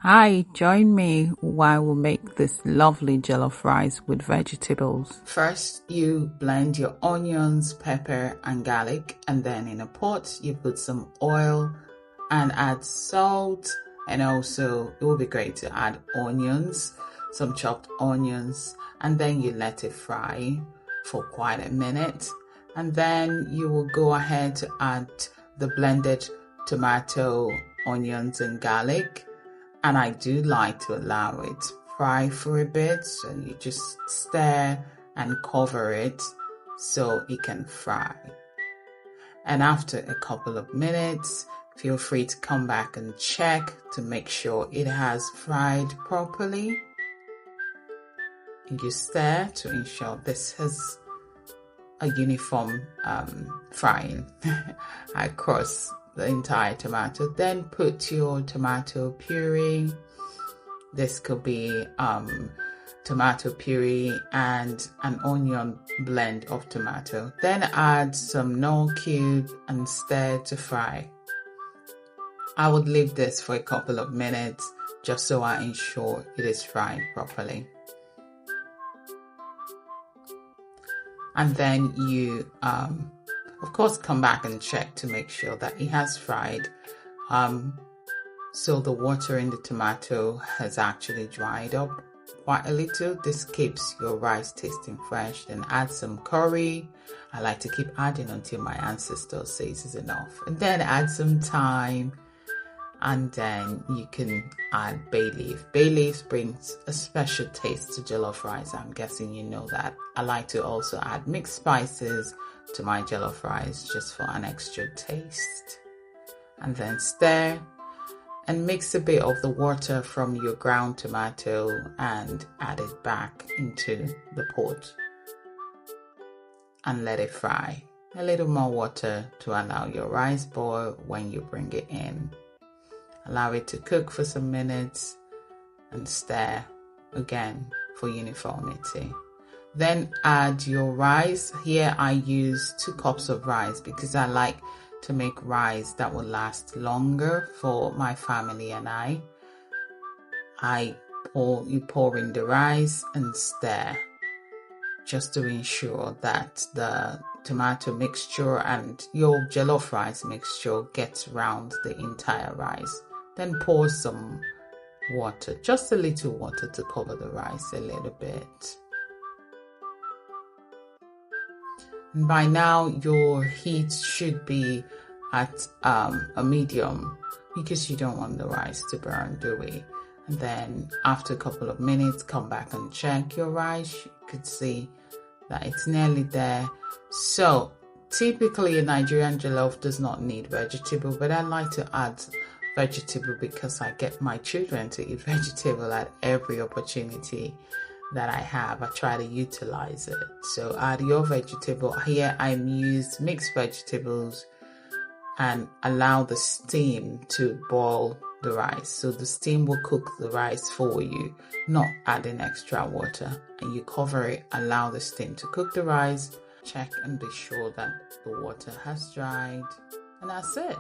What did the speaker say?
Hi, join me while we make this lovely jollof rice with vegetables. First, you blend your onions, pepper, and garlic, and then in a pot, you put some oil and add salt. And also, it will be great to add onions, some chopped onions, and then you let it fry for quite a minute. And then you will go ahead to add the blended tomato, onions, and garlic. And I do like to allow it fry for a bit, so you just stir and cover it so it can fry. And after a couple of minutes, feel free to come back and check to make sure it has fried properly. And you stir to ensure this has a uniform frying across the entire tomato. Then put your tomato puree. This could be tomato puree and an onion blend of tomato. Then add some Knorr cube and stir to fry. I would leave this for a couple of minutes just so I ensure it is fried properly. And then you of course come back and check to make sure that it has fried. So the water in the tomato has actually dried up quite a little. This keeps your rice tasting fresh. Then add some curry. I like to keep adding until my ancestor says is enough. And then add some thyme. And then you can add bay leaf. Bay leaf brings a special taste to jollof rice. I'm guessing you know that. I like to also add mixed spices to my jollof rice just for an extra taste. And then stir and mix a bit of the water from your ground tomato and add it back into the pot and let it fry. A little more water to allow your rice boil when you bring it in. Allow it to cook for some minutes and stir again for uniformity. Then add your rice. Here I use 2 cups of rice because I like to make rice that will last longer for my family and I. You pour in the rice and stir just to ensure that the tomato mixture and your jollof rice mixture gets around the entire rice. Then pour some water, just a little water to cover the rice a little bit. And by now your heat should be at a medium because you don't want the rice to burn, do we? And then after a couple of minutes, come back and check your rice. You could see that it's nearly there. So typically a Nigerian jollof does not need vegetable, but I like to add vegetable because I get my children to eat vegetable at every opportunity that I have. I try to utilize it. So add your vegetable. Here I'm used mixed vegetables and allow the steam to boil the rice. So the steam will cook the rice for you, not adding extra water. And you cover it, allow the steam to cook the rice, check and be sure that the water has dried. And that's it.